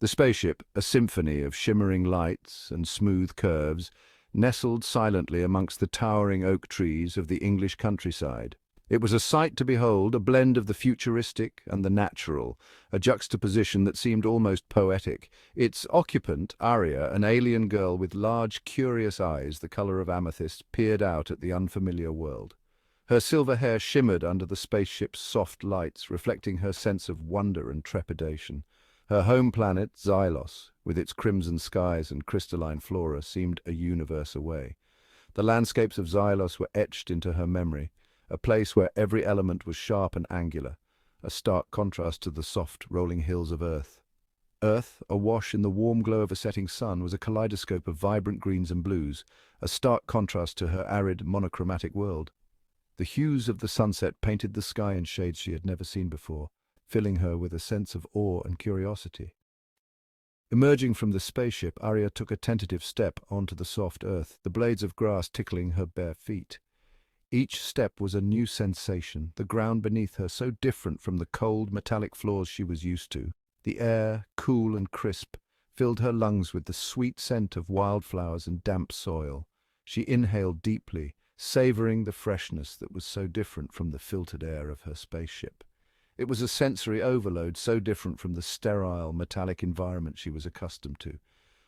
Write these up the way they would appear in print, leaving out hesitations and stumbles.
The spaceship, a symphony of shimmering lights and smooth curves, nestled silently amongst the towering oak trees of the English countryside. It was a sight to behold, a blend of the futuristic and the natural, a juxtaposition that seemed almost poetic. Its occupant, Arya, an alien girl with large, curious eyes the color of amethyst, peered out at the unfamiliar world. Her silver hair shimmered under the spaceship's soft lights, reflecting her sense of wonder and trepidation. Her home planet, Xylos, with its crimson skies and crystalline flora, seemed a universe away. The landscapes of Xylos were etched into her memory, a place where every element was sharp and angular, a stark contrast to the soft, rolling hills of Earth. Earth, awash in the warm glow of a setting sun, was a kaleidoscope of vibrant greens and blues, a stark contrast to her arid, monochromatic world. The hues of the sunset painted the sky in shades she had never seen before, filling her with a sense of awe and curiosity. Emerging from the spaceship, Arya took a tentative step onto the soft earth, the blades of grass tickling her bare feet. Each step was a new sensation, the ground beneath her so different from the cold, metallic floors she was used to. The air, cool and crisp, filled her lungs with the sweet scent of wildflowers and damp soil. She inhaled deeply, savoring the freshness that was so different from the filtered air of her spaceship. It was a sensory overload so different from the sterile, metallic environment she was accustomed to.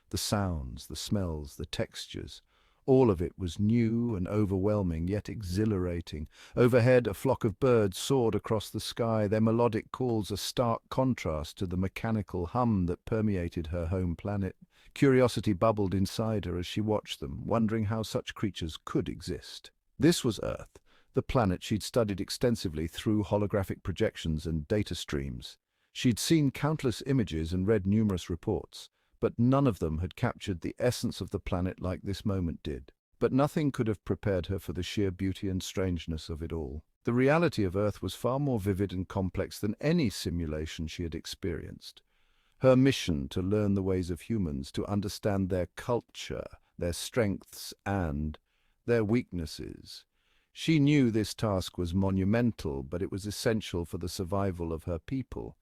The sounds, the smells, the textures, all of it was new and overwhelming, yet exhilarating. Overhead, a flock of birds soared across the sky, their melodic calls a stark contrast to the mechanical hum that permeated her home planet. Curiosity bubbled inside her as she watched them, wondering how such creatures could exist. This was Earth, the planet she'd studied extensively through holographic projections and data streams. She'd seen countless images and read numerous reports, but none of them had captured the essence of the planet like this moment did. But nothing could have prepared her for the sheer beauty and strangeness of it all. The reality of Earth was far more vivid and complex than any simulation she had experienced. Her mission to learn the ways of humans, to understand their culture, their strengths and their weaknesses. She knew this task was monumental, but it was essential for the survival of her people.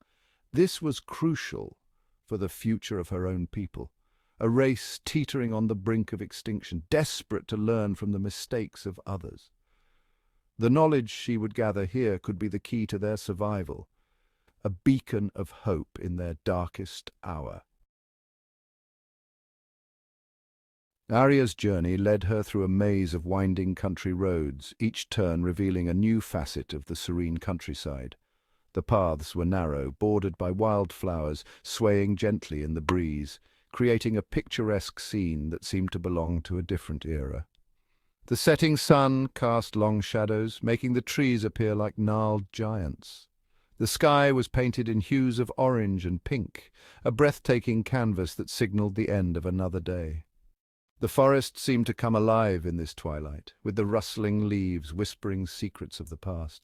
This was crucial for the future of her own people, a race teetering on the brink of extinction, desperate to learn from the mistakes of others. The knowledge she would gather here could be the key to their survival, a beacon of hope in their darkest hour. Arya's journey led her through a maze of winding country roads, each turn revealing a new facet of the serene countryside. The paths were narrow, bordered by wildflowers swaying gently in the breeze, creating a picturesque scene that seemed to belong to a different era. The setting sun cast long shadows, making the trees appear like gnarled giants. The sky was painted in hues of orange and pink, a breathtaking canvas that signaled the end of another day. The forest seemed to come alive in this twilight, with the rustling leaves whispering secrets of the past.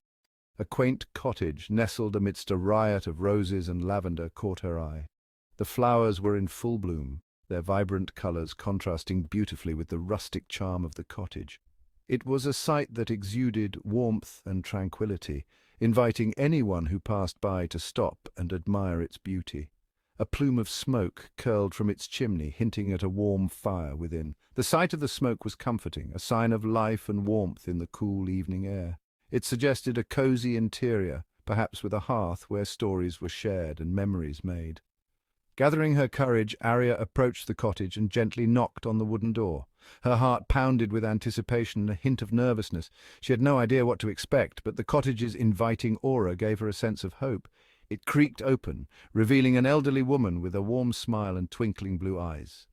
A quaint cottage nestled amidst a riot of roses and lavender caught her eye. The flowers were in full bloom, their vibrant colors contrasting beautifully with the rustic charm of the cottage. It was a sight that exuded warmth and tranquility, inviting anyone who passed by to stop and admire its beauty. A plume of smoke curled from its chimney, hinting at a warm fire within. The sight of the smoke was comforting, a sign of life and warmth in the cool evening air. It suggested a cozy interior, perhaps with a hearth where stories were shared and memories made. Gathering her courage, Arya approached the cottage and gently knocked on the wooden door. Her heart pounded with anticipation and a hint of nervousness. She had no idea what to expect, but the cottage's inviting aura gave her a sense of hope. It creaked open, revealing an elderly woman with a warm smile and twinkling blue eyes.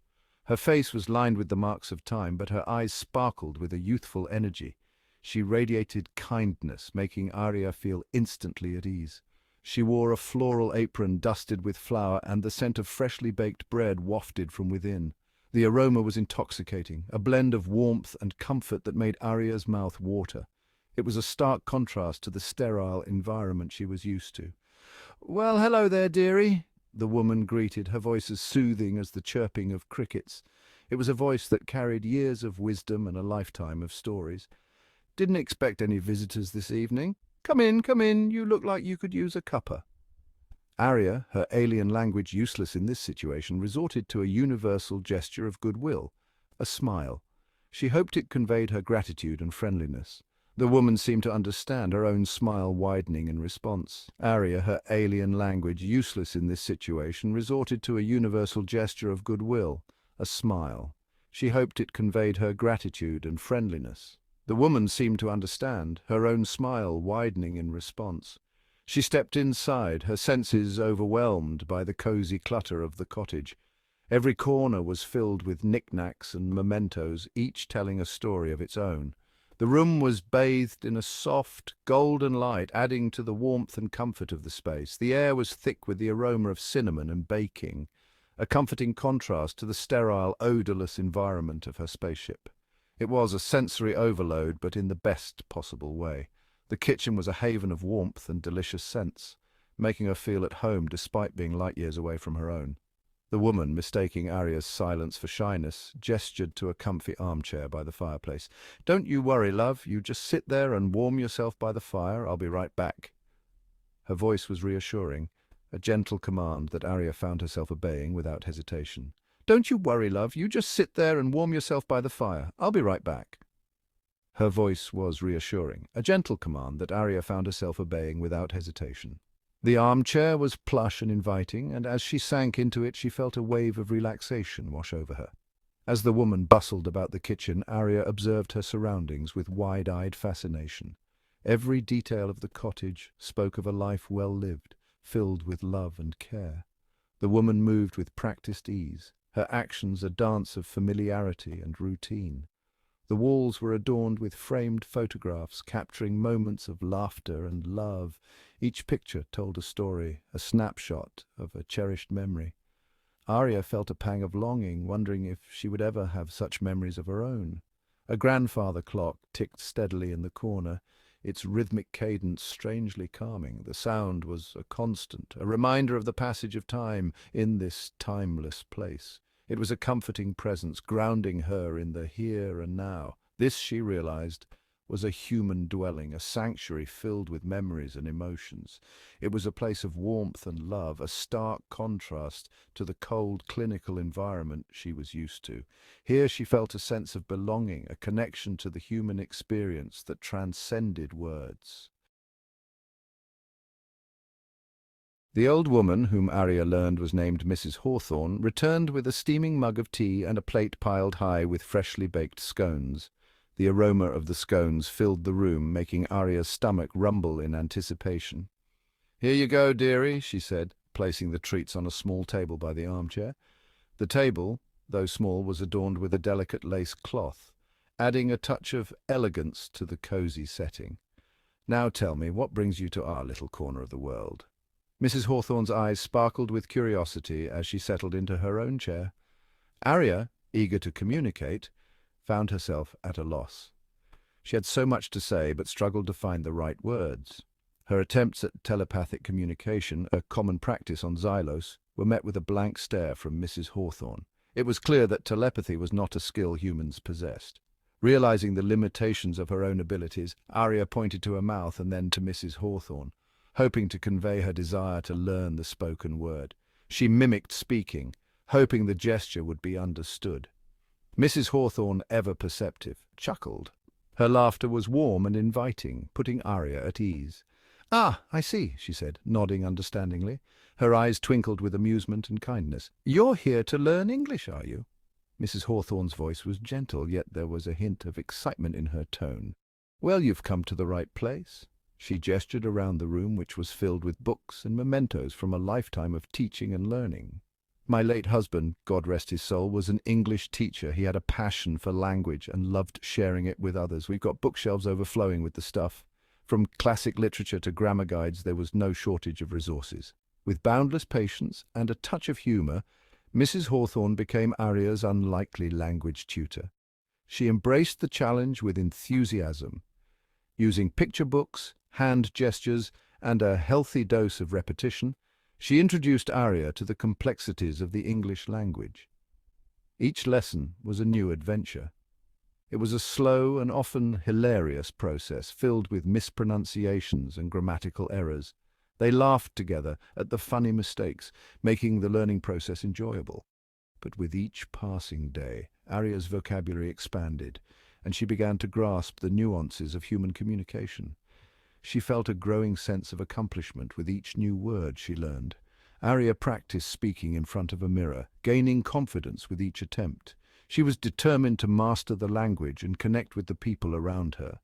Her face was lined with the marks of time, but her eyes sparkled with a youthful energy. She radiated kindness, making Arya feel instantly at ease. She wore a floral apron dusted with flour, and the scent of freshly baked bread wafted from within. The aroma was intoxicating, a blend of warmth and comfort that made Arya's mouth water. It was a stark contrast to the sterile environment she was used to. "Well, hello there, dearie," the woman greeted, her voice as soothing as the chirping of crickets. It was a voice that carried years of wisdom and a lifetime of stories. "Didn't expect any visitors this evening. Come in, you look like you could use a cuppa." Arya, her alien language useless in this situation, resorted to a universal gesture of goodwill, a smile. She hoped it conveyed her gratitude and friendliness. The woman seemed to understand, her own smile widening in response. Arya, her alien language useless in this situation, resorted to a universal gesture of goodwill, a smile. She hoped it conveyed her gratitude and friendliness. The woman seemed to understand, her own smile widening in response. She stepped inside, her senses overwhelmed by the cozy clutter of the cottage. Every corner was filled with knickknacks and mementos, each telling a story of its own. The room was bathed in a soft, golden light, adding to the warmth and comfort of the space. The air was thick with the aroma of cinnamon and baking, a comforting contrast to the sterile, odorless environment of her spaceship. It was a sensory overload, but in the best possible way. The kitchen was a haven of warmth and delicious scents, making her feel at home despite being light years away from her own. The woman, mistaking Arya's silence for shyness, gestured to a comfy armchair by the fireplace. "Don't you worry, love. You just sit there and warm yourself by the fire. I'll be right back." Her voice was reassuring, a gentle command that Arya found herself obeying without hesitation. "Don't you worry, love. You just sit there and warm yourself by the fire. I'll be right back." Her voice was reassuring, a gentle command that Arya found herself obeying without hesitation. The armchair was plush and inviting, and as she sank into it she felt a wave of relaxation wash over her. As the woman bustled about the kitchen, Arya observed her surroundings with wide-eyed fascination. Every detail of the cottage spoke of a life well lived, filled with love and care. The woman moved with practiced ease, her actions a dance of familiarity and routine. The walls were adorned with framed photographs capturing moments of laughter and love. Each picture told a story, a snapshot of a cherished memory. Arya felt a pang of longing, wondering if she would ever have such memories of her own. A grandfather clock ticked steadily in the corner, its rhythmic cadence strangely calming. The sound was a constant, a reminder of the passage of time in this timeless place. It was a comforting presence, grounding her in the here and now. This, she realized, was a human dwelling, a sanctuary filled with memories and emotions. It was a place of warmth and love, a stark contrast to the cold, clinical environment she was used to. Here she felt a sense of belonging, a connection to the human experience that transcended words. The old woman, whom Arya learned was named Mrs. Hawthorne, returned with a steaming mug of tea and a plate piled high with freshly baked scones. The aroma of the scones filled the room, making Arya's stomach rumble in anticipation. "Here you go, dearie," she said, placing the treats on a small table by the armchair. The table, though small, was adorned with a delicate lace cloth, adding a touch of elegance to the cozy setting. "Now tell me, what brings you to our little corner of the world?" Mrs. Hawthorne's eyes sparkled with curiosity as she settled into her own chair. Arya, eager to communicate, found herself at a loss. She had so much to say, but struggled to find the right words. Her attempts at telepathic communication, a common practice on Xylos, were met with a blank stare from Mrs. Hawthorne. It was clear that telepathy was not a skill humans possessed. Realizing the limitations of her own abilities, Arya pointed to her mouth and then to Mrs. Hawthorne, hoping to convey her desire to learn the spoken word. She mimicked speaking, hoping the gesture would be understood. Mrs. Hawthorne, ever perceptive, chuckled. Her laughter was warm and inviting, putting Arya at ease. "Ah, I see," she said, nodding understandingly. Her eyes twinkled with amusement and kindness. "You're here to learn English, are you?" Mrs. Hawthorne's voice was gentle, yet there was a hint of excitement in her tone. "Well, you've come to the right place." She gestured around the room, which was filled with books and mementos from a lifetime of teaching and learning. "My late husband, God rest his soul, was an English teacher. He had a passion for language and loved sharing it with others. We've got bookshelves overflowing with the stuff. From classic literature to grammar guides, there was no shortage of resources." With boundless patience and a touch of humor, Mrs. Hawthorne became Arya's unlikely language tutor. She embraced the challenge with enthusiasm. Using picture books, hand gestures, and a healthy dose of repetition, she introduced Arya to the complexities of the English language. Each lesson was a new adventure. It was a slow and often hilarious process, filled with mispronunciations and grammatical errors. They laughed together at the funny mistakes, making the learning process enjoyable. But with each passing day, Arya's vocabulary expanded, and she began to grasp the nuances of human communication. She felt a growing sense of accomplishment with each new word she learned. Arya practiced speaking in front of a mirror, gaining confidence with each attempt. She was determined to master the language and connect with the people around her.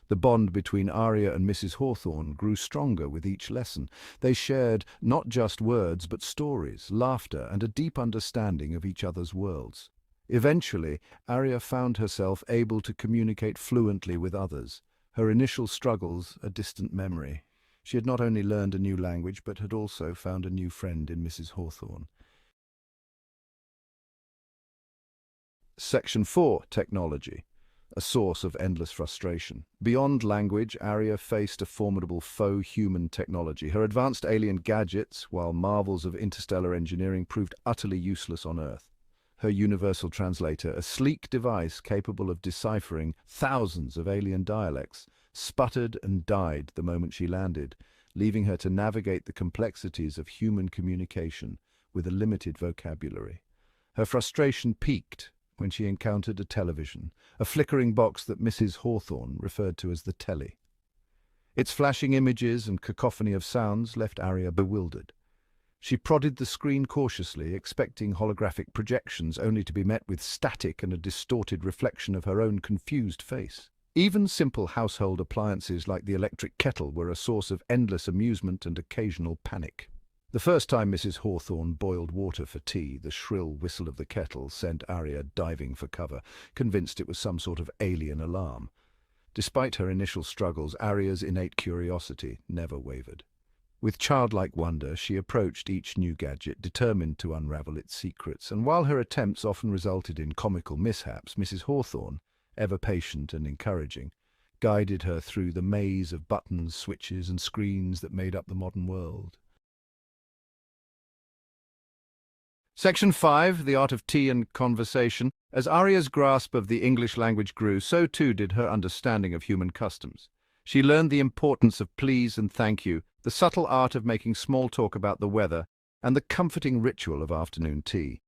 The bond between Arya and Mrs. Hawthorne grew stronger with each lesson. They shared not just words but stories, laughter, and a deep understanding of each other's worlds. Eventually, Arya found herself able to communicate fluently with others, her initial struggles a distant memory. She had not only learned a new language but had also found a new friend in Mrs. Hawthorne. Section 4. Technology. A source of endless frustration. Beyond language, Arya faced a formidable faux human technology. Her advanced alien gadgets, while marvels of interstellar engineering, proved utterly useless on Earth. Her universal translator, a sleek device capable of deciphering thousands of alien dialects, sputtered and died the moment she landed, leaving her to navigate the complexities of human communication with a limited vocabulary. Her frustration peaked when she encountered a television, a flickering box that Mrs. Hawthorne referred to as the telly. Its flashing images and cacophony of sounds left Arya bewildered. She prodded the screen cautiously, expecting holographic projections, only to be met with static and a distorted reflection of her own confused face. Even simple household appliances like the electric kettle were a source of endless amusement and occasional panic. The first time Mrs. Hawthorne boiled water for tea, the shrill whistle of the kettle sent Arya diving for cover, convinced it was some sort of alien alarm. Despite her initial struggles, Arya's innate curiosity never wavered. With childlike wonder, she approached each new gadget, determined to unravel its secrets, and while her attempts often resulted in comical mishaps, Mrs. Hawthorne, ever patient and encouraging, guided her through the maze of buttons, switches, and screens that made up the modern world. Section 5. The Art of Tea and Conversation. As Arya's grasp of the English language grew, so too did her understanding of human customs. She learned the importance of please and thank you, the subtle art of making small talk about the weather, and the comforting ritual of afternoon tea.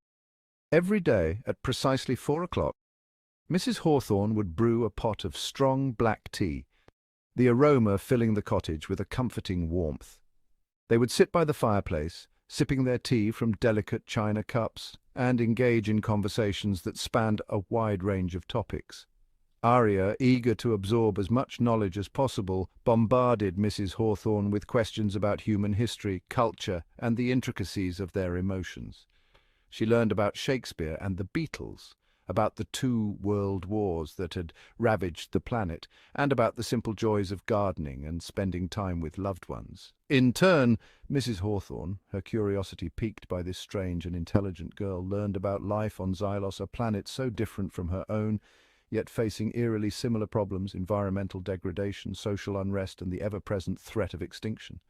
Every day, at precisely 4 o'clock, Mrs. Hawthorne would brew a pot of strong black tea, the aroma filling the cottage with a comforting warmth. They would sit by the fireplace, sipping their tea from delicate china cups, and engage in conversations that spanned a wide range of topics. Arya, eager to absorb as much knowledge as possible, bombarded Mrs. Hawthorne with questions about human history, culture, and the intricacies of their emotions. She learned about Shakespeare and the Beatles, about the 2 world wars that had ravaged the planet, and about the simple joys of gardening and spending time with loved ones. In turn, Mrs. Hawthorne, her curiosity piqued by this strange and intelligent girl, learned about life on Xylos, a planet so different from her own, yet facing eerily similar problems: environmental degradation, social unrest, and the ever-present threat of extinction.